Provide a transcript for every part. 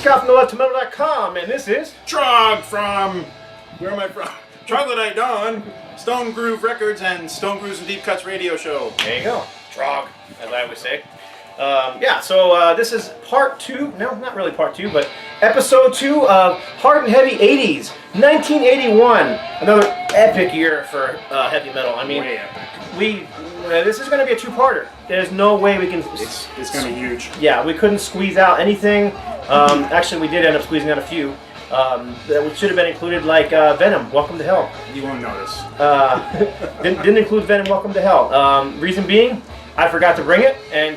Scott from TheLeftToMetal.com, and this is Trog from, where am I from? Troglodyte Dawn, Stone Groove Records, and Stone Grooves and Deep Cuts radio show. There you go, Trog, as I would say. This is part 2, no, not really part 2, but episode 2 of Hard and Heavy 80s, 1981. Another epic year for heavy metal. I mean, Way epic. This is going to be a two-parter. There's no way we can... It's going to be huge. Yeah, we couldn't squeeze out anything. Actually, we did end up squeezing out a few that should have been included, like Venom, Welcome to Hell. You won't notice. Didn't include Venom, Welcome to Hell. Reason being, I forgot to bring it, and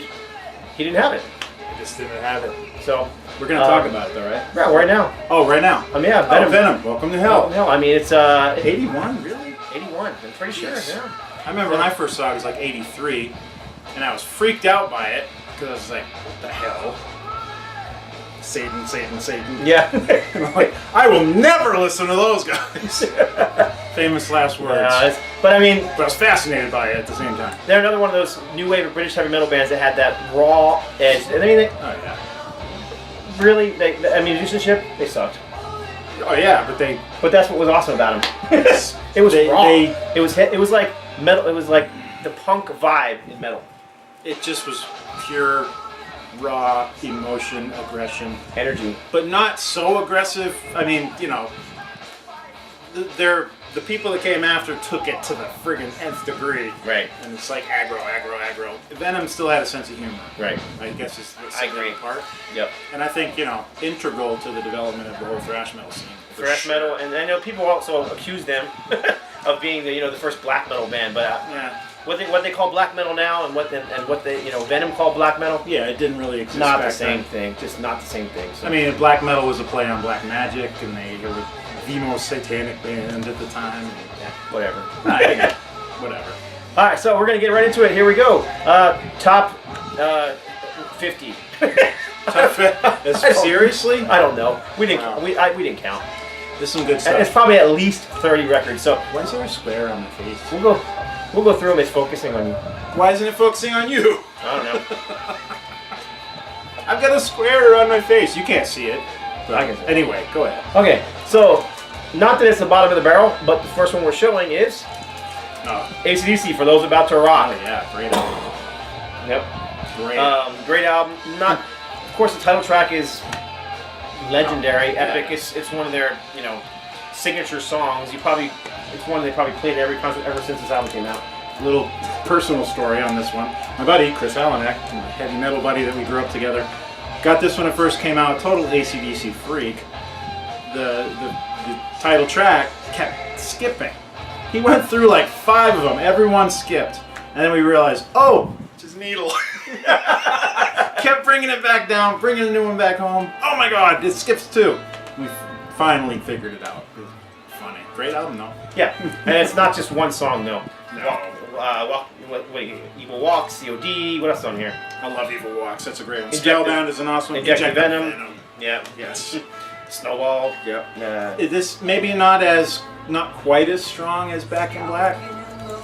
he didn't have it. I just didn't have it. So we're going to talk about it, though, right? Yeah, right now. Oh, right now? Yeah, Venom. Venom, Welcome to Hell. No, I mean, it's... 81, really? 81, I'm pretty sure, yeah. I remember when I first saw it, it was like 83, and I was freaked out by it, because I was like, what the hell? Satan, Satan, Satan. Yeah. And I'm like, I will never listen to those guys. Famous last words. But I mean... But I was fascinated by it at the same time. They're another one of those new wave of British heavy metal bands that had that raw edge. And I mean, Oh, yeah. really, musicianship, they sucked. Oh, yeah, but they... But that's what was awesome about them. It was raw. It was like metal. It was like the punk vibe in metal. It just was pure, raw emotion, aggression. Energy. But not so aggressive. I mean, you know, the people that came after took it to the friggin' nth degree. Right. And it's like aggro, aggro, aggro. Venom still had a sense of humor. Right. I guess it's the I agree. part. Yep. And I think, you know, integral to the development of the whole thrash metal scene. Thrash metal, and I know people also accuse them of being the first black metal band, but yeah. What they call black metal now, and what they Venom called black metal. Yeah, it didn't really exist. Not back the same then. thing. Just not the same thing. So. I mean, black metal was a play on black magic, and they were the most satanic band at the time. And, yeah, whatever. Whatever. All right, so we're gonna get right into it. Here we go. Top 50. Seriously? I don't know. We didn't. Wow. We didn't count. There's some good stuff. It's probably at least 30 records. So why is there a square on the face? we'll go through them. It's focusing on you. Why isn't it focusing on you? I don't know. I've got a square on my face. You can't see it. But I can see it. Anyway, go ahead. Okay, so not that it's the bottom of the barrel, but the first one we're showing is AC/DC for those about to rock. Oh yeah, great album. Yep. Great. Great album. Of course, the title track is legendary, epic. Yeah. It's one of their signature songs. It's one they probably played at every concert ever since this album came out. Little personal story on this one. My buddy Chris Halenek, my heavy metal buddy that we grew up together, got this when it first came out. Total AC/DC freak. The title track kept skipping. He went through like 5 of them. Everyone skipped, and then we realized, oh, it's his needle. Kept bringing it back down, bringing a new one back home. Oh my God, it skips too. We finally figured it out. It was funny. Great album, though. Yeah, and it's not just one song, though. No. Evil Walk, COD. What else is on here? I love Evil Walks. That's a great one. Injected- Spellbound is an awesome one. Injected Venom. Yeah. Yes. Snowball. Yep. This maybe not quite as strong as Back in Black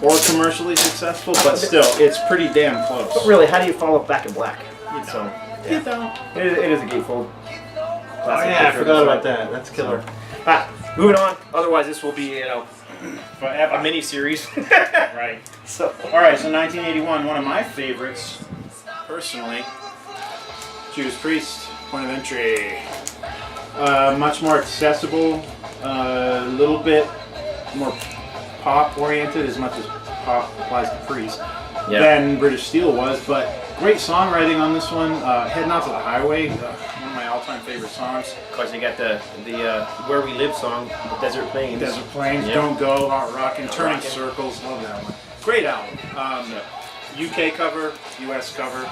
or commercially successful, but still, it's pretty damn close. But really, how do you follow Back in Black? You So, don't. yeah. You don't. It is a gatefold. Oh yeah, I forgot about that. That's killer. Moving on. Otherwise, this will be Forever. a mini series. Right. So. All right. So 1981, one of my favorites, personally, Judas Priest. Point of Entry. Much more accessible. A little bit more pop oriented, as much as pop applies to Priest, than British Steel was. But great songwriting on this one. Heading Out to the Highway. One of my all-time favorite songs. Of course, you got the Where We Live song, the Desert Plains. Desert Plains, Yep. Don't Go, Hot Rockin', Turning Rockin'. Circles, love that one. Great album. UK cover, US cover.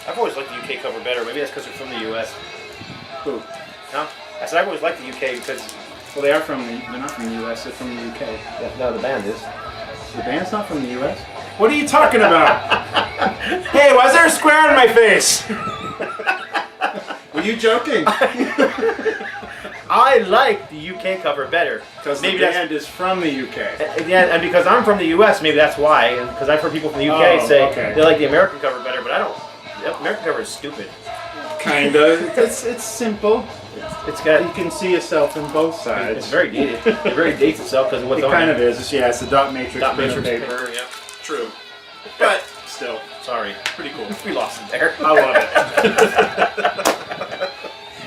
I've always liked the UK cover better. Maybe that's because they're from the US. Who? Huh? I said I've always liked the UK because... Well, they're not from the US, they're from the UK. No, the band is. The band's not from the US? What are you talking about? Hey, why is there a square on my face? Were you joking? I like the UK cover better. Because the band is from the UK. Yeah, and because I'm from the US, maybe that's why. Because I've heard people from the UK say they like the American cover better, but I don't. The American cover is stupid. Kinda. It's simple. It's got. You can see yourself in both sides. It's very dated. It very dates itself because what's it on kind it. of is. It's the dot matrix paper. Yep. True. But still, sorry. Pretty cool. We lost it there. I love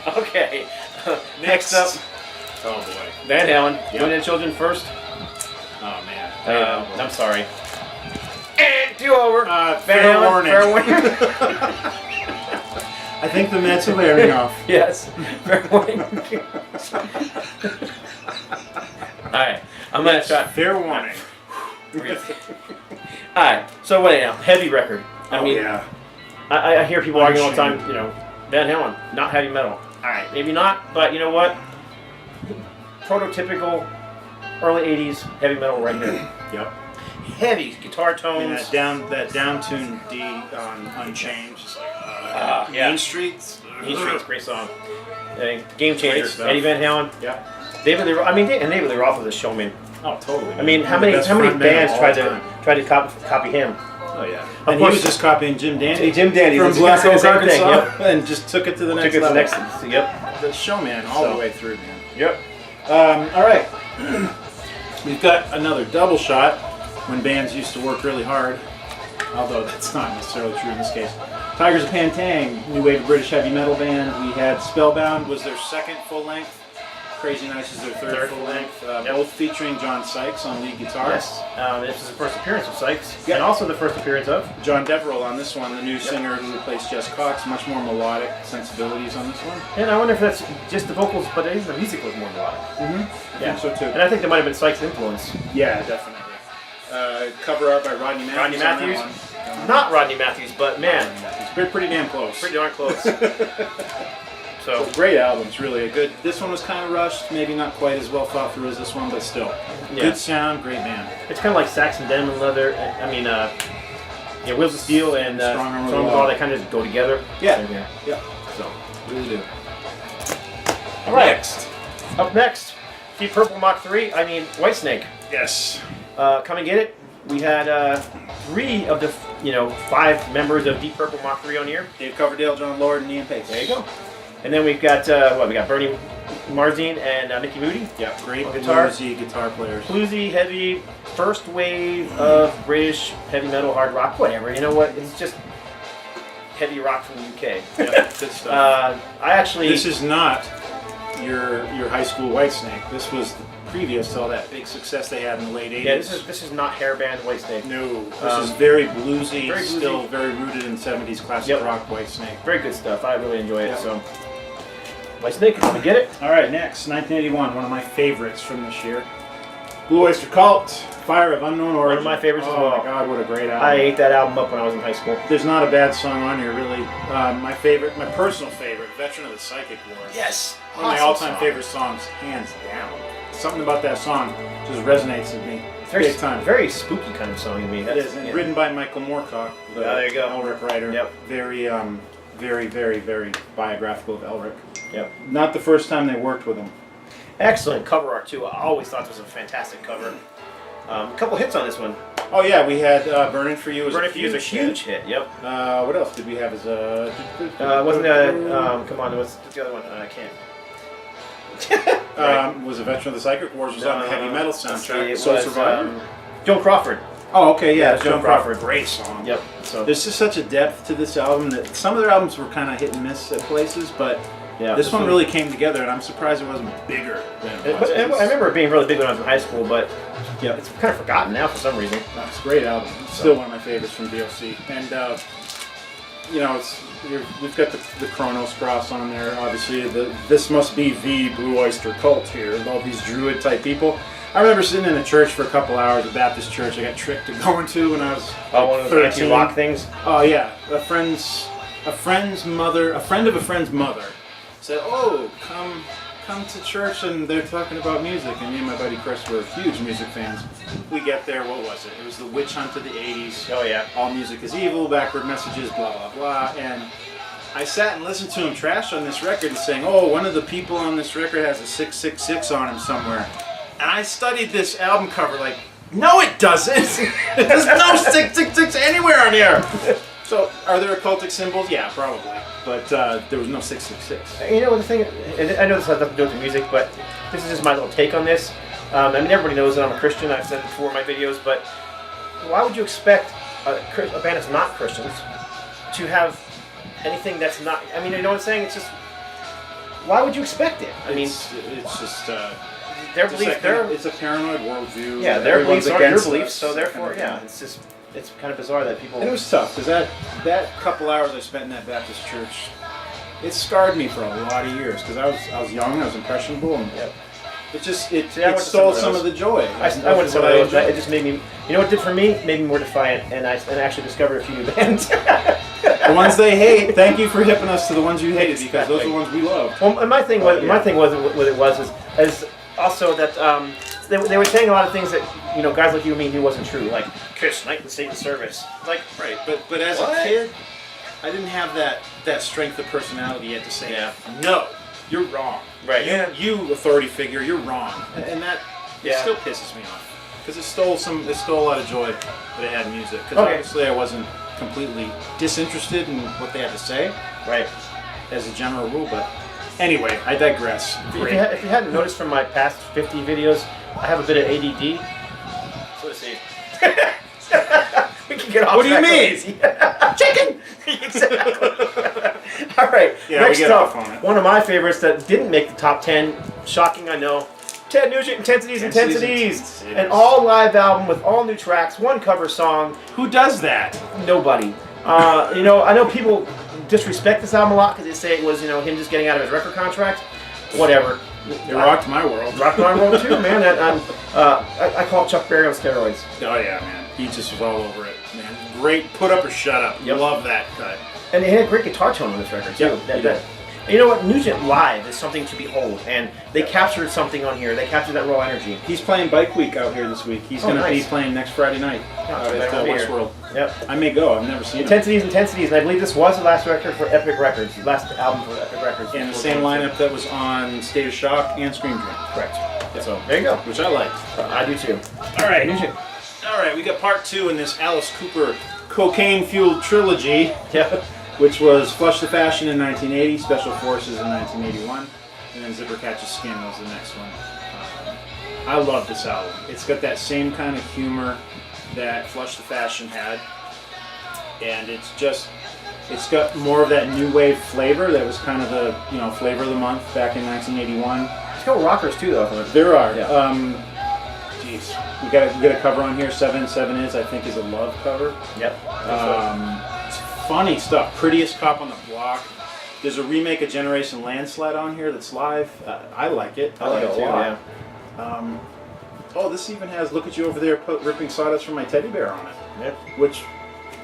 it. Okay. Next up. Oh boy. Van Halen. Yep. Women and Children first. Oh man. I'm sorry. Do over. Fair warning. Fair warning. I think the Mets are wearing off. Yes. Fair warning. Alright. I'm gonna try. Fair warning. Alright. So wait now. Heavy record. I mean, yeah. I hear people arguing all the time, you know, Van Halen, not heavy metal. Alright, maybe not, but you know what? Prototypical early 80s heavy metal right here. Yep. Heavy guitar tones. And that down tune D on Unchained. Just like, yeah. Main Streets. Main Street's a great song. Game changer. stuff. Eddie Van Halen. Yep. David Lee Roth was a showman. Oh, totally. I mean, how many bands tried to copy him? Oh yeah. Of And he course, was just copying Jim Dandy. Jim Dandy from was Black Oak, same thing, Arkansas, and just took it to the next level. Yep. The showman all the way through, man. Yep. All right. We've got another double shot when bands used to work really hard, although that's not necessarily true in this case. Tigers of Tang, new wave of British heavy metal band. We had Spellbound was their second full length. Crazy Nice is their third full length. Both featuring John Sykes on lead guitar. Yes. This is the first appearance of Sykes, Yep. and also the first appearance of John Deverell on this one, the new singer who replaced Jess Cox. Much more melodic sensibilities on this one. And I wonder if that's just the vocals, but even the music was more melodic. I think so too. And I think that might have been Sykes' influence. Yeah, definitely. Cover art by Rodney Matthews. Rodney Matthews? On that one. Not Rodney Matthews, but man, It's pretty damn close. pretty darn close. So Great albums, really. This one was kind of rushed, maybe not quite as well thought through as this one, but still. Yeah. Good sound, great band. it's kind of like Saxon Denim and Leather. I mean, Wheels of Steel and Strong Arm of the Strong Law. Law, they kind of just go together. Yeah. Same here. Yeah. So, Really do. all right. Next. Up next, Deep Purple Mach 3. I mean, Whitesnake. Yes. Come and get it. We had 3 of the 5 members of Deep Purple Mach 3 on here. Dave Coverdale, John Lord, and Ian Pace. There you go. And then we've got we got Bernie Marzine and Mickey Moody. Yeah, great Guitar. bluesy guitar players. Bluesy, heavy, first wave of British heavy metal, hard rock, whatever. You know what? It's just heavy rock from the UK. Yeah, good stuff. I actually. This is not your high school Whitesnake. This was previous to all that big success they had in the late 80s. Yeah, this is not hairband Whitesnake. No, this is very bluesy, very bluesy. still very rooted in 70s classic rock Whitesnake. Very good stuff. I really enjoy it. Yep. So, Whitesnake, come and get it. All right, next, 1981, one of my favorites from this year. Blue Oyster Cult, Fire of Unknown Origin. One of my favorites as Oh well. my God, what a great album. I ate that album up when I was in high school. There's not a bad song on here, really. My personal favorite, Veteran of the Psychic Wars. Yes. One of my all-time favorite songs, hands down. Something about that song just resonates with me. Big time. Very spooky kind of song to me. It is, and written by Michael Moorcock, the there you go. Elric writer. Yep. Very, very biographical of Elric. Yep. Not the first time they worked with him. Excellent cover art too. I always thought this was a fantastic cover. A couple hits on this one. Oh yeah, we had Burning for You. Burning for You is a huge hit. Yep. What else did we have as a? Wasn't come on, what's the other one? I can't. Was a Veteran of the Psychic Wars was on the heavy metal soundtrack. It Soul was Survivor. Joan Crawford. Oh, okay, yeah, Joan Crawford. Great song. Yep. So There's just such a depth to this album that some of their albums were kind of hit and miss at places, but yeah, this one really came together, and I'm surprised it wasn't bigger than it was. I remember it being really big when I was in high school, but Yeah, it's kind of forgotten now for some reason. It's a great album. It's still one of my favorites from DOC. And, we've got the Kronos cross on there. Obviously, this must be the Blue Oyster Cult here, with all these druid type people. I remember sitting in a church for a couple hours, a Baptist church I got tricked to go into when I was One of those rock things. Oh yeah, a friend of a friend's mother said, "Oh, come to church," and they're talking about music. And me and my buddy Chris were huge music fans. We get there, what was it? It was the witch hunt of the '80s. Oh yeah. All music is evil, backward messages, blah blah blah. And I sat and listened to him trash on this record and saying, "Oh, one of the people on this record has a 666 on him somewhere." And I studied this album cover like, no, it doesn't. There's no 666 anywhere on here. So, are there occultic symbols? Yeah, probably. But there was no 666. You know, the thing, I know this has nothing to do with the music, but this is just my little take on this. I mean, everybody knows that I'm a Christian. I've said it before in my videos, but why would you expect a band that's not Christians to have anything that's not... I mean, you know what I'm saying? It's just... Why would you expect it? I mean... It's just... their beliefs... It's a paranoid worldview. Yeah, their beliefs are your beliefs, so therefore, yeah, it's just... It's kind of bizarre that people... And it was tough, because that couple hours I spent in that Baptist church, it scarred me for a lot of years, because I was young, I was impressionable, and it stole some of the joy. I went to some of those. It just made me... You know what it did for me? It made me more defiant, and I actually discovered a few new bands. The ones they hate, thank you for hipping us to the ones you hated, because those are the ones we loved. Well, and my thing was also that they were saying a lot of things that, you know, guys like you and me knew wasn't true, like Kiss Night and Satan Service. Like, right, but as a kid, I didn't have that strength of personality yet to say, no, you're wrong. Right. You authority figure, you're wrong, and that still pisses me off because it stole a lot of joy that I had in music. Because obviously I wasn't completely disinterested in what they had to say, right, as a general rule. But anyway, I digress. If you hadn't noticed from my past 50 videos, I have a bit of ADD. So let's see. We can get off. What do you mean? Chicken. Exactly. All right. Yeah, next we get up, off on it. one of my favorites that didn't make the top 10. Shocking, I know. Ted Nugent, Intensities. An all live album with all new tracks, one cover song. Who does that? Nobody. You know, I know people disrespect this album a lot because they say it was, you know, him just getting out of his record contract. Whatever. It rocked my world. Rocked my world too, man. I call it Chuck Berry on steroids. Oh yeah, man. He just was all over it, man. Great. Put up or shut up. Yep. Love that cut. And he had a great guitar tone on this record too. You know what? Nugent live is something to behold, and they captured something on here. They captured that raw energy. He's playing Bike Week out here this week. He's going to be playing next Friday night at WHITFORD. Yep. I may go. I've never seen Intensities, and I believe this was the last record for Epic Records, the last album for Epic Records. And the same lineup that was on State of Shock and Scream Dream. Correct. Yep. So there you go. Which I liked. I do too. All right. Nugent. All right, we got part 2 in this Alice Cooper cocaine-fueled trilogy. Yeah. Which was Flush the Fashion in 1980, Special Forces in 1981, and then Zipper Catches Skin was the next one. I love this album. It's got that same kind of humor that Flush the Fashion had, and it's got more of that new wave flavor that was kind of the, you know, flavor of the month back in 1981. There's a couple rockers too, though. There are. Yeah. Geez, we got a cover on here. 7 Is, I think, is a Love cover. Yep. Funny stuff. Prettiest Cop on the Block. There's a remake of Generation Landslide on here that's live. I like it. I like it a lot. Yeah. Oh, this even has Look at You Over There ripping sawdust from my teddy bear on it. Yep. Which,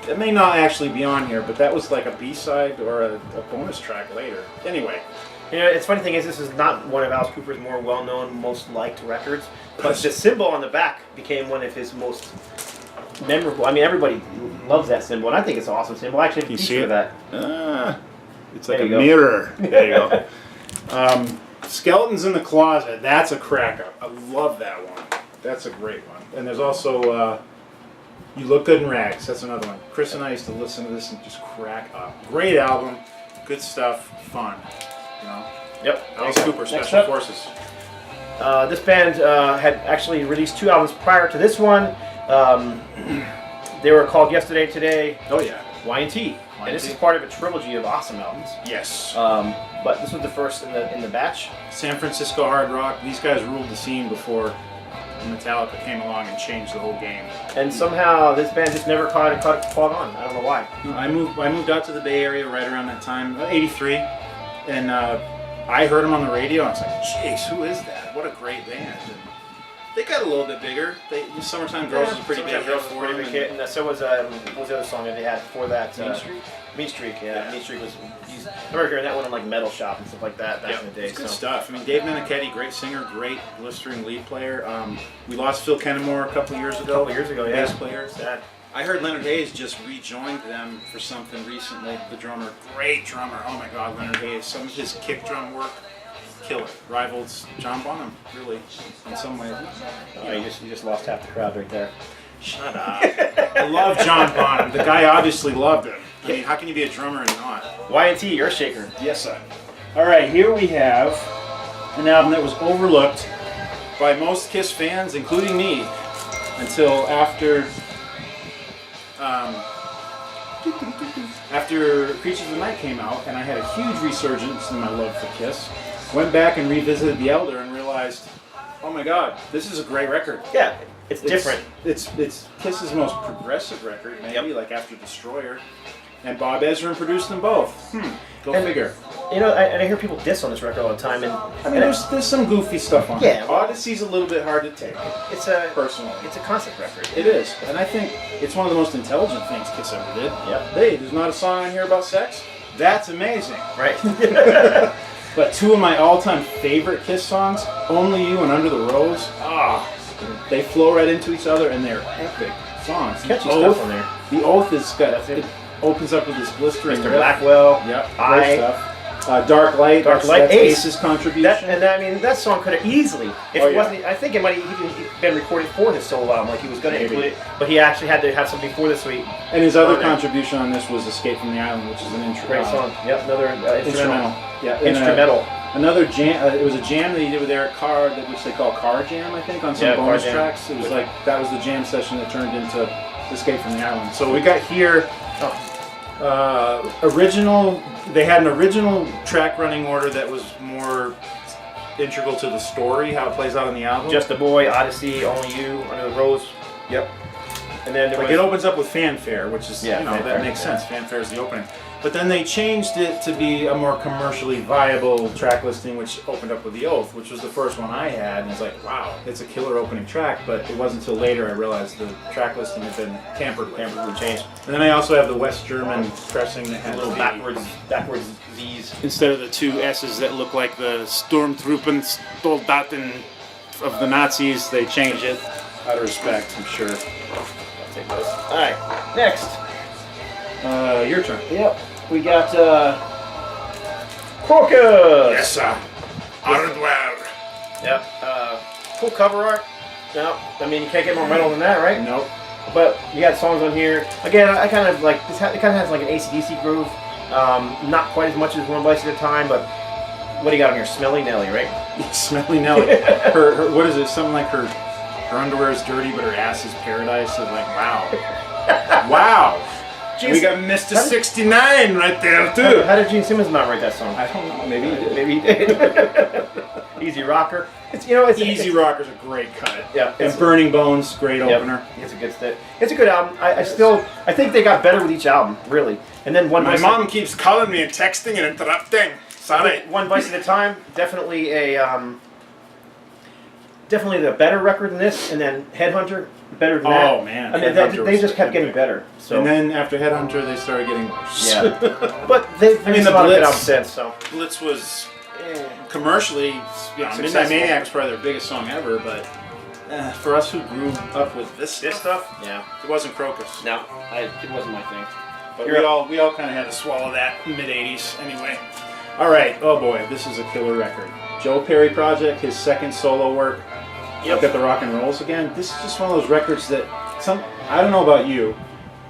it may not actually be on here, but that was like a B-side or a bonus track later. Anyway. You know, it's funny thing is, this is not one of Alice Cooper's more well-known, most liked records, but the symbol on the back became one of his most memorable. I mean, everybody loves that symbol, and I think it's an awesome symbol. I actually have a see that. It's like a mirror. There you go. Skeletons in the Closet. That's a cracker. I love that one. That's a great one. And there's also You Look Good in Rags. That's another one. Chris and I used to listen to this and just crack up. Great album. Good stuff. Fun. You know? Yep. Alice Cooper, Special Forces. This band had actually released 2 albums prior to this one. They were called Yesterday, Today. Oh yeah. Y&T. And this is part of a trilogy of awesome albums. Yes. But this was the first in the batch. San Francisco hard rock. These guys ruled the scene before Metallica came along and changed the whole game. And somehow this band just never caught on. I don't know why. I moved out to the Bay Area right around that time, '83, and I heard them on the radio. And I was like, "Jeez, who is that? What a great band!" And they got a little bit bigger. Summertime Girls was a pretty big hit for them. And so was what was the other song that they had before that? Mean Streak. Mean Streak, yeah. Mean Streak was. I remember hearing that one in like Metal Shop and stuff like that back in the day. It's good stuff. I mean, Dave Meniketti, great singer, great blistering lead player. We lost Phil Kennemore a couple years ago. Yeah. Bass player. Sad. I heard Leonard Hayes just rejoined them for something recently. The drummer, great drummer. Oh my God, Leonard Hayes. Some of his kick drum work, killer. Rivals John Bonham, really, in some ways. You just lost half the crowd right there. Shut up. I love John Bonham. The guy obviously loved him. I mean, how can you be a drummer and not? Y&T, you're a shaker. Yes, sir. All right, here we have an album that was overlooked by most Kiss fans, including me, until after Creatures of the Night came out, and I had a huge resurgence in my love for Kiss. Went back and revisited The Elder and realized, oh my God, this is a great record. Yeah, it's different. It's Kiss's most progressive record, maybe, like after Destroyer. And Bob Ezrin produced them both. Go figure. You know, I hear people diss on this record all the time, and I mean, there's some goofy stuff on it. Yeah. Odyssey's a little bit hard to take. Personally, it's a concept record. It is, and I think it's one of the most intelligent things Kiss ever did. Yep. Hey, there's not a song on here about sex? That's amazing. Right. But two of my all-time favorite Kiss songs, Only You and Under the Rose, they flow right into each other, and they're epic songs. Catchy stuff on there. The Oath is got it opens up with this blistering Mr. riff. Blackwell. Yep. Great stuff. Dark Light. Dark Light. That's Ace. Ace's contribution. That song could have easily, if it wasn't, I think it might have even been recorded for his solo album, like he was going to include it, but he actually had to have something for this week. And his other contribution on this was Escape from the Island, which is an Great song. Yep, another instrumental. Yeah, instrumental. Another jam. It was a jam that he did with Eric Carr, which they call Car Jam, I think, on some bonus tracks. It was like that was the jam session that turned into Escape from the Island. So we got here. Original. They had an original track running order that was more integral to the story, how it plays out on the album. Just a Boy, Odyssey, Only You, Under the Rose. Yep. And then it opens up with Fanfare, which is Fanfare, that makes sense. Fanfare is the opening. But then they changed it to be a more commercially viable track listing, which opened up with The Oath, which was the first one I had, and it's like, wow, it's a killer opening track. But it wasn't until later I realized the track listing had been tampered with, changed. And then I also have the West German pressing that has a little backwards Z's instead of the two S's that look like the Sturmtruppen Soldaten of the Nazis. They change it out of respect, I'm sure. I'll take those. All right, next. Your turn. Yep. We got KROKUS. Yes, sir. Hardware. Yep. Cool cover art. No, I mean you can't get more metal than that, right? Nope. But you got songs on here. Again, I kind of like this. It kind of has like an AC/DC groove. Not quite as much as One Vice at a Time, but what do you got on here? Smelly Nelly, right? Smelly Nelly. her what is it? Something like her underwear is dirty, but her ass is paradise. It's like wow, wow. Jeez. We got Mr. 69 right there too. How did Gene Simmons not write that song? I don't know. Maybe he did. Maybe he did. Easy Rocker. Easy Rocker's a great cut. Yeah. And Burning Bones, great opener. It's a good step. It's a good album. I think they got better with each album, really. And then My mom keeps calling me and texting and interrupting. Sorry. One Vice at a Time, definitely definitely the better record than this, and then Headhunter, better than that. Oh man, I mean, they just kept getting better. So. And then after Headhunter, they started getting worse. Yeah, but they've released a lot of good albums since. So Blitz was commercially, Midnight Maniac's probably their biggest song ever, but for us who grew up with this stuff, yeah, it wasn't Krokus. No, it wasn't my thing. But we all kind of had to swallow that mid '80s anyway. All right, oh boy, this is a killer record. Joe Perry Project, his second solo work. Look at the rock and rolls again. This is just one of those records that I don't know about you,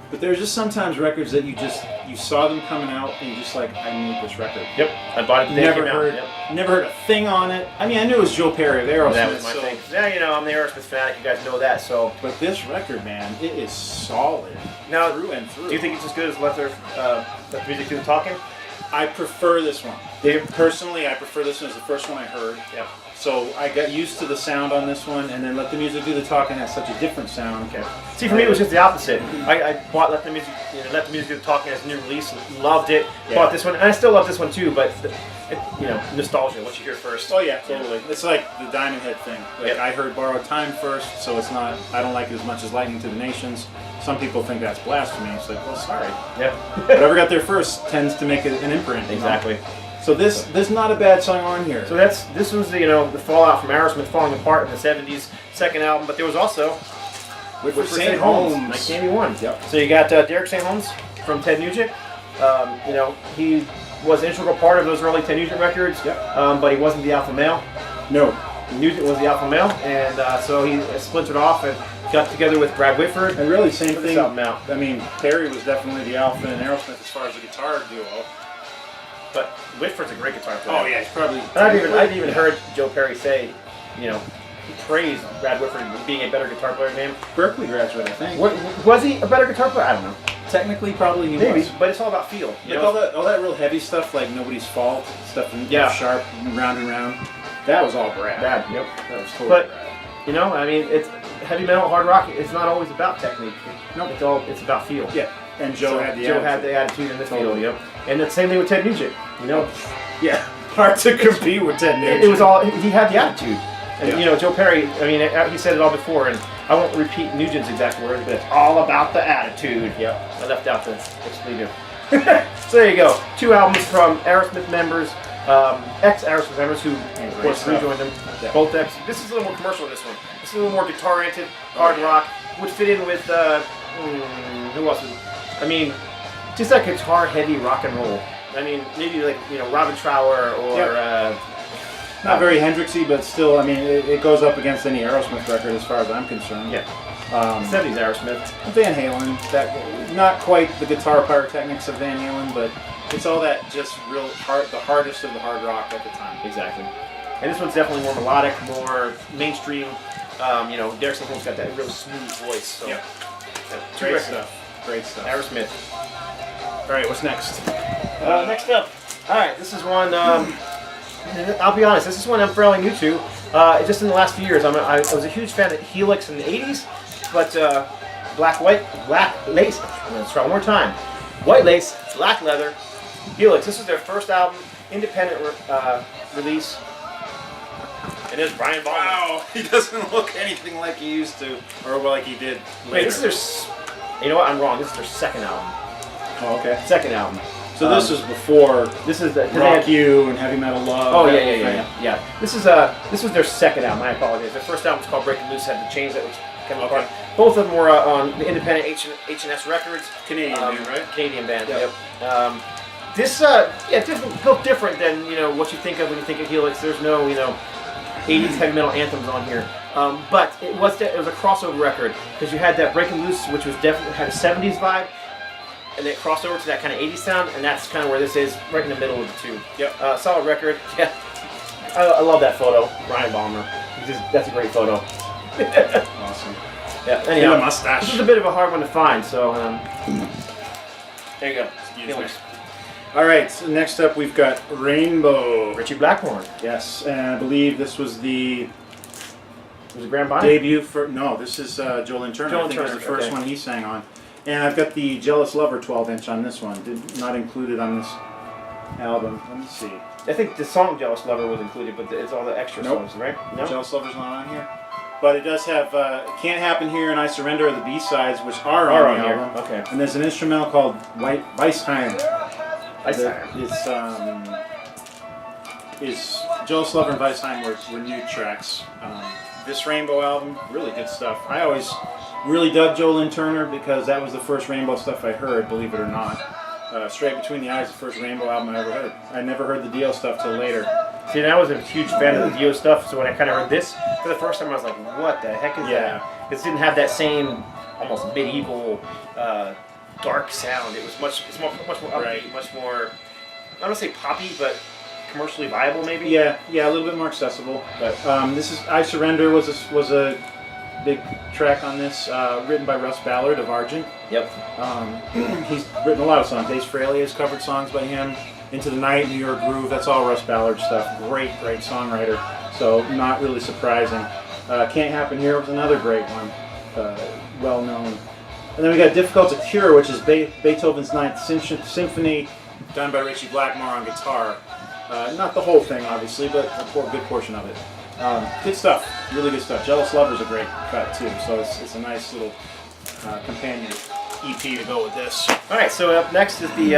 but there's just sometimes records that you saw them coming out and you're just like, I need this record. Yep, I bought it the day it came out. Never heard a thing on it. I mean, I knew it was Joe Perry of Aerosmith. That was my thing. Yeah, I'm the Aerosmith fanatic. You guys know that. So, but this record, man, it is solid. Now, through and through. Do you think it's as good as Let the Music Do the Talking? I prefer this one. Personally, I prefer this one as the first one I heard. Yeah. So I got used to the sound on this one, and then Let the Music Do the Talking has such a different sound. Okay. See, for me, it was just the opposite. I bought Let the Music Do the Talking as a new release, loved it. Yeah. Bought this one, and I still love this one too. But nostalgia. What you hear first. Oh yeah, totally. Yeah. It's like the Diamond Head thing. Like I heard Borrowed Time first, so it's not. I don't like it as much as Lightning to the Nations. Some people think that's blasphemy. It's like, well, sorry. Yeah. Whatever got there first tends to make an imprint. Exactly. So there's not a bad song on here. So this was the fallout from Aerosmith falling apart in the '70s, second album. But there was also Whitford St. Holmes, 1981. Yep. So you got Derek St. Holmes from Ted Nugent. He was an integral part of those early Ted Nugent records. Yep. But he wasn't the alpha male. No. Nugent was the alpha male, and so he splintered off and got together with Brad Whitford. And really, same Put thing. this album out. I mean, Perry was definitely the alpha in Aerosmith as far as the guitar duo. But Whitford's a great guitar player. Oh yeah, he's probably. And I've even heard Joe Perry say, you know, he praised Brad Whitford as being a better guitar player than him. Berkeley graduate, I think. Was he a better guitar player? I don't know. Technically, probably he Maybe, was. but it's all about feel. You Like know? all that real heavy stuff, like Nobody's Fault, stuff in Yeah. F sharp, round and round. That was all Brad. Brad, yep. That was totally But Brad. you know, I mean, it's heavy metal, hard rock. It's not always about technique. Nope. It's about feel. Yeah, and Joe So had the Joe attitude. had the attitude in the field. Totally. Yep. And the same thing with Ted Nugent. You know, Yeah, hard to compete with Ted Nugent. it was all he had the attitude. And Yeah. you know, Joe Perry. I mean, he said it all before, and I won't repeat Nugent's exact words, but it's all about the attitude. Yep. I left out the expletive. So there you go. 2 albums from Aerosmith members, ex-Aerosmith members who, of great course, stuff. rejoined them. Yeah. Both ex. This is a little more commercial. This one. This is a little more guitar-oriented, hard rock. Would fit in with who else? I mean, just that guitar-heavy rock and roll. I mean, maybe like Robin Trower or. Not very Hendrixy, but still, I mean, it goes up against any Aerosmith record as far as I'm concerned. Yeah. 70s Aerosmith. Van Halen, that not quite the guitar pyrotechnics of Van Halen, but it's all that just real hard, the hardest of the hard rock at the time. Exactly. And this one's definitely more melodic, more mainstream. Derek St. Holmes got that real smooth voice. So. Yep. Two Great records. stuff. Great stuff. Aerosmith. All right, what's next? Next up. All right, this is one. I'll be honest. This is one I'm fairly new to. Just in the last few years, I was a huge fan of HELIX in the '80s, but black lace. I'm gonna try one more time. White lace, black leather, HELIX. This is their first album, independent release. It is Brian Ballmer. Wow, he doesn't look anything like he used to, or like he did later. Wait, this is their. You know what? I'm wrong. This is their second album. Oh, okay. Second album. So this is before This is the Rock You and Heavy Metal Love. Oh that yeah, whole yeah, thing. yeah, yeah. This was their second album. I apologize. Their first album was called Breaking Loose. Had the chains that was coming apart. Both of them were on the independent H&S Records. Canadian band, right? Canadian band. Yep. Yep. This built different than what you think of when you think of HELIX. There's no 80s heavy metal anthems on here. But it was a crossover record because you had that Breaking Loose, which was definitely had a 70s vibe. And then it crossed over to that kind of 80s sound, and that's kind of where this is, right in the middle of the two. Yep. Solid record. Yeah. I love that photo, Brian Ballmer. That's a great photo. Awesome. Yeah. And Anyhow, a mustache. this is a bit of a hard one to find, so there you go. Excuse me. HELIX. All right, so next up we've got Rainbow. Richie Blackmore. Yes, and I believe this was the Was it Graham Bonnet? debut for. No, this is Joe Lynn Turner. Joe I Lynn think it's Turner, the first okay. one he sang on. And I've got the Jealous Lover 12-inch on this one. Not included on this album. Let me see. I think the song Jealous Lover was included, but it's all the extra Nope. songs, right? No? Jealous Lover's not on here. But it does have Can't Happen Here and I Surrender are the B-sides, which are on the here. album. Okay. And there's an instrumental called Weissheim. Weissheim. Is Jealous Lover and Weissheim were new tracks. This Rainbow album, really good stuff. I always really dug Joe Lynn Turner because that was the first Rainbow stuff I heard, believe it or not. Straight Between the Eyes, the first Rainbow album I ever heard. I never heard the Dio stuff till later. See, and I was a huge fan of the Dio stuff, so when I kind of heard this for the first time, I was like, what the heck is that? It didn't have that same almost medieval, dark sound. It was much more upbeat, much more, I don't want to say poppy, but commercially viable maybe? Yeah, a little bit more accessible. But this is I Surrender was a big track on this, written by Russ Ballard of Argent. Yep. He's written a lot of songs. Ace Frehley has covered songs by him. Into the Night, New York Groove, that's all Russ Ballard stuff. Great songwriter. So not really surprising. Can't Happen Here was another great one, well known. And then we got Difficult to Cure, which is Beethoven's Ninth Symphony, done by Richie Blackmore on guitar. Not the whole thing, obviously, but a good portion of it. Good stuff, really good stuff. Jealous Lover's a great cut too, so it's a nice little companion EP to go with this. All right, so up next is the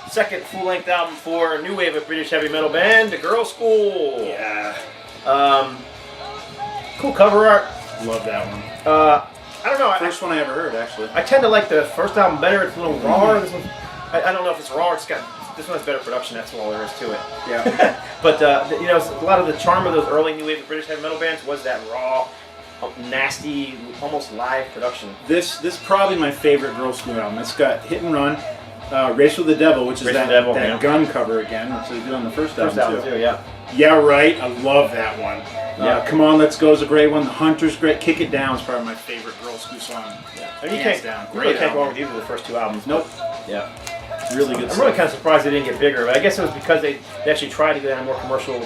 second full-length album for a new wave of British heavy metal band, The Girl School. Yeah. Cool cover art. Love that one. I don't know. First one I ever heard, actually. I tend to like the first album better. It's a little rawer. This one's I don't know if it's raw or it's got. This one has better production. That's all there is to it. Yeah. But you know, a lot of the charm of those early new wave of British heavy metal bands was that raw, nasty, almost live production. This probably my favorite Girl Screw album. It's got Hit and Run, Race with the Devil, which is that gun cover again, which they did on the first album too. Yeah. Yeah, right. I love that one. Yeah. Come On, Let's Go is a great one. The Hunter's great. Kick It Down is probably my favorite Girl Screw song. Yeah. I mean, you can't go wrong with either of the first two albums. Nope. Yeah. Really good. I'm really kind of surprised they didn't get bigger, but I guess it was because they actually tried to go down a more commercial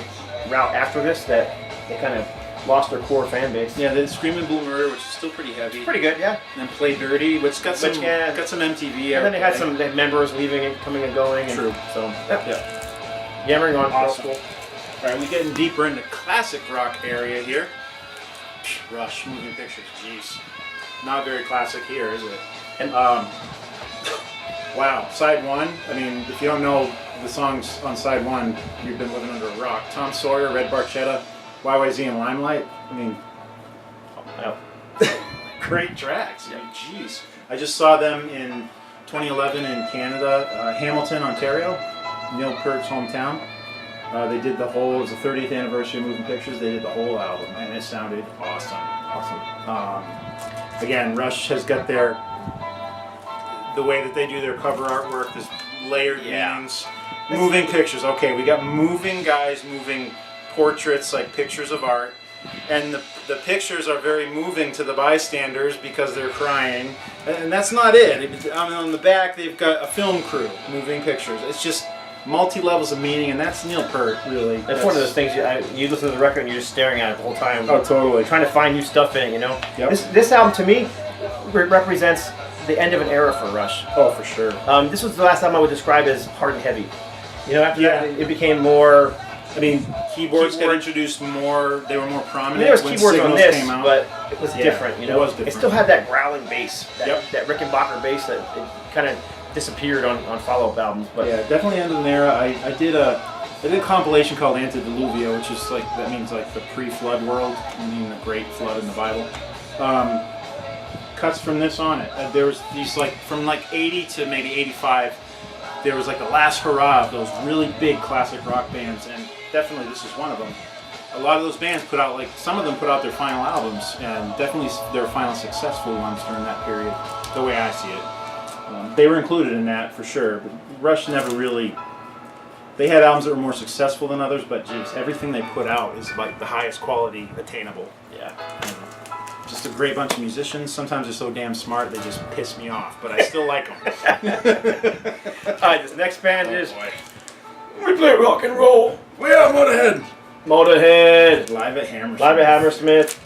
route after this that they kind of lost their core fan base. Yeah, then Screaming Blue Murder, which is still pretty heavy. Pretty good, yeah. And then Play Dirty, which got some MTV. And then they had some members leaving and coming and going. True. So, yeah. Yammering on. Awesome. All right, we're getting deeper into classic rock area here. Rush, Moving Pictures, jeez. Not very classic here, is it? And wow, side one. I mean, if you don't know the songs on side one, you've been living under a rock. Tom Sawyer, Red Barchetta, YYZ, and Limelight. I mean, great tracks. I mean, jeez. I just saw them in 2011 in Canada, Hamilton, Ontario, Neil Peart's hometown. They did the whole, it was the 30th anniversary of Moving Pictures, they did the whole album, and it sounded awesome. Again, Rush has got the way that they do their cover artwork, this layered meanings. Moving pictures, okay, we got moving guys, moving portraits, like pictures of art, and the pictures are very moving to the bystanders because they're crying, and that's not it. I mean, on the back, they've got a film crew, moving pictures. It's just multi-levels of meaning, and that's Neil Peart, really. That's one of those things, you listen to the record and you're just staring at it the whole time. Oh, totally. Trying to find new stuff in it, you know? Yep. This album, to me, represents the end of an era for Rush. Oh, for sure. This was the last album I would describe as hard and heavy. You know, after that, it became more... I mean, keyboards got introduced more, they were more prominent. There was keyboards on this, came out. but it was different, you know? It was different. It still had that growling bass, that Rickenbacker bass that it kind of disappeared on follow-up albums. But yeah, definitely end of an era. I did a compilation called Antediluvian, which is like, that means like the pre-flood world, meaning the great flood in the Bible. Cuts from this on it. There was these like, from like 80 to maybe 85, there was like the last hurrah of those really big classic rock bands, and definitely this is one of them. A lot of those bands put out, like, some of them put out their final albums, and definitely their final successful ones during that period, the way I see it. They were included in that for sure, but Rush never really, they had albums that were more successful than others, but geez, everything they put out is like the highest quality attainable. Yeah. Just a great bunch of musicians. Sometimes they're so damn smart they just piss me off, but I still like them. Alright, this next band is... We play rock and roll. We are Motorhead. Motorhead. Live at Hammersmith. Live at Hammersmith.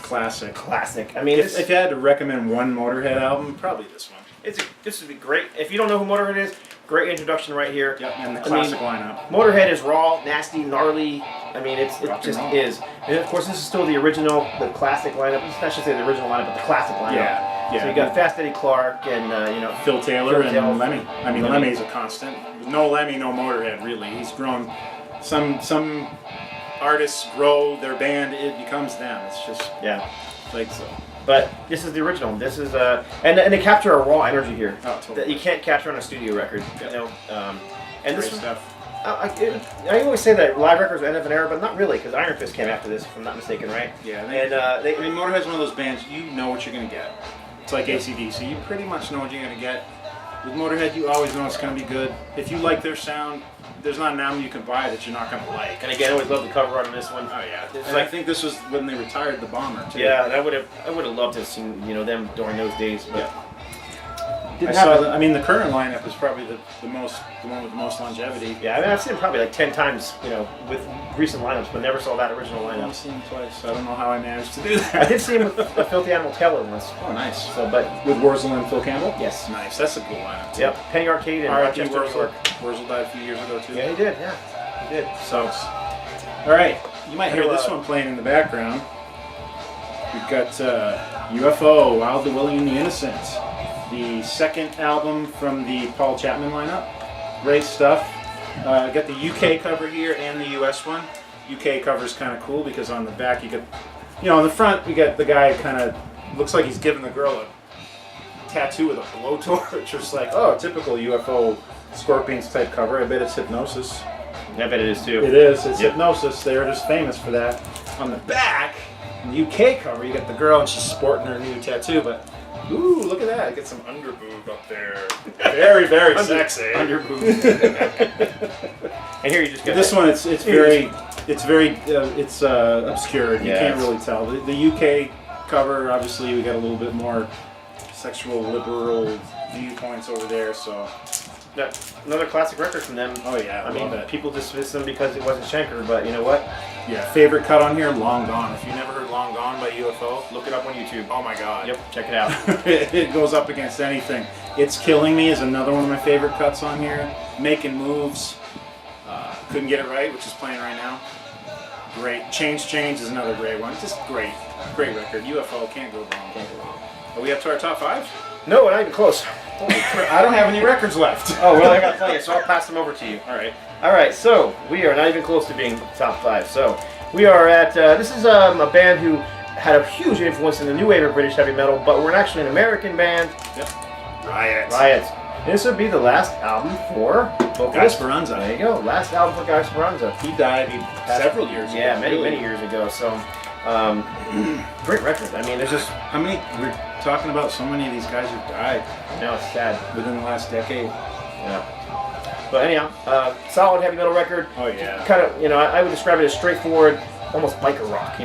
Classic. I mean, if you had to recommend one Motorhead album, probably this one. This would be great. If you don't know who Motorhead is, great introduction right here. Yep, and the classic lineup. Motorhead is raw, nasty, gnarly. I mean, it just is. And of course, this is still the classic lineup. I should say the original lineup, but the classic lineup. Yeah. So you got Fast Eddie Clark and Phil Taylor and Lemmy. I mean, Lemmy's a constant. No Lemmy, no Motorhead. Really, he's grown. Some artists grow their band, it becomes them. It's just like so. But this is the original. This is and they capture a raw energy here totally. that you can't capture on a studio record. You know, and great this stuff. I always say that live records are the end of an era, but not really, because Iron Fist came after this, if I'm not mistaken, right? Yeah. I mean, Motorhead's one of those bands, you know what you're going to get. It's like AC/DC. You pretty much know what you're going to get. With Motorhead, you always know it's going to be good. If you like their sound, there's not an album you can buy that you're not going to like. And again, I always love the cover art on this one. Oh yeah. And I think this was when they retired the Bomber too. Yeah, and I would have loved to have seen them during those days, but I mean, the current lineup is probably the one with the most longevity. Yeah, I mean, I've seen them probably like 10 times, with recent lineups, but never saw that original lineup. I've seen him twice. I don't know how I managed to do that. I did see him with a Filthy Animal Taylor once. Oh, nice. So, but with Wurzel and Phil Campbell? Yes. Nice. That's a cool lineup too. Yep. Penny Arcade and Rochester, New York. Wurzel died a few years ago too. Yeah, he did. Yeah, he did. So, all right. You might hear this one playing in the background. We've got UFO, Wild, the Willing, and the Innocent. The second album from the Paul Chapman lineup. Great stuff. Got the UK cover here and the US one. UK cover is kind of cool because on the back you get, on the front we got the guy kind of looks like he's giving the girl a tattoo with a blowtorch. Just like, oh, typical UFO Scorpions type cover. I bet it's Hypnosis. I bet it is too. It is. It's Hypnosis. They're just famous for that. On the back, in the UK cover, you got the girl and she's sporting her new tattoo, but ooh, look at that. Get some underboob up there. Very, very sexy. Underboob. And here you just get this one. It's very obscured. You can't really tell. The UK cover, obviously, we got a little bit more sexual liberal viewpoints over there. So another classic record from them. Oh yeah, I mean, people dismiss them because it wasn't Schenker, but you know what? Yeah, favorite cut on here, Long Gone. If you never heard Long Gone by UFO, look it up on YouTube. Oh my God. Yep, check it out. It goes up against anything. It's Killing Me is another one of my favorite cuts on here. Making Moves. Couldn't Get It Right, which is playing right now. Great. Change is another great one. Just great record. UFO can't go wrong. Are we up to our top 5? No, not even close. I don't have any records left. Oh, well, I got plenty, so I'll pass them over to you. All right. All right, so we are not even close to being top 5. So we are at, this is a band who had a huge influence in the new wave of British heavy metal, but we're actually an American band. Yep. Riot. This would be the last album for Guy Speranza. There you go, last album for Guy Speranza. He died several years ago. Yeah, many years ago. So, great record. I mean, there's just how many we're talking about. So many of these guys who died. Now it's sad within the last decade. Yeah. But anyhow, solid heavy metal record. Oh yeah. Kind of, I would describe it as straightforward, almost biker rock.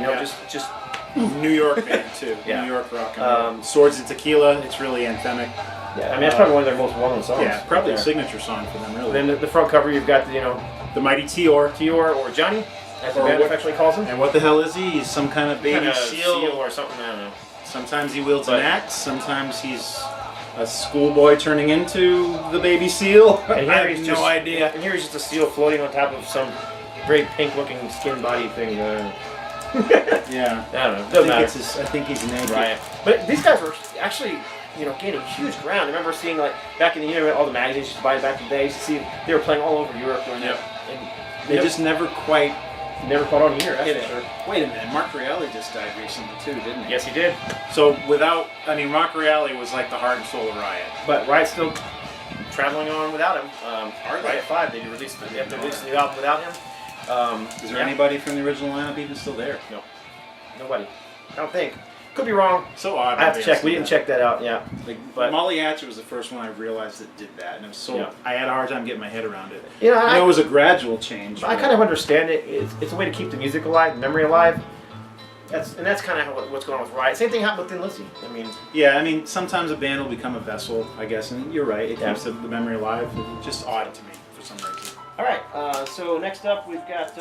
Just New York band too. Yeah. New York rock. Swords and Tequila. It's really anthemic. Yeah, I mean that's probably one of their most well-known songs. Yeah, probably a signature song for them, really. Then the front cover, you've got the mighty Tior, or Johnny, as the band affectionately calls him. And what the hell is he? He's some kind of baby seal or something. I don't know. Sometimes he wields an axe. Sometimes he's a schoolboy turning into the baby seal. And here I have no idea. And here he's just a seal floating on top of some very pink-looking skin body thing. Yeah. I don't know. Doesn't matter. I think he's naked. Right. But these guys were actually, gaining huge ground. I remember seeing, back in the all the magazines you used to buy back in the day, you used to see they were playing all over Europe during that. And they just never caught on here, that's for sure. Wait a minute, Mark Reale just died recently too, didn't he? Yes, he did. So Mark Reale was like the heart and soul of Riot. But Riot's still traveling on without him. Riot 5, they have to release the new album without him. Is there anybody from the original lineup even still there? No. Nobody. I don't think. Could be wrong. So odd. I have to check. We didn't check that out. Yeah. But Molly Hatchet was the first one I realized that did that, and it was so I had a hard time getting my head around it. I know it was a gradual change. I kind of understand it. It's a way to keep the music alive, the memory alive. That's kind of what's going on with Riot. Same thing happened with Thin Lizzy. Sometimes a band will become a vessel, I guess, and you're right. It keeps the memory alive. It's just odd to me for some reason. All right. So next up, we've got.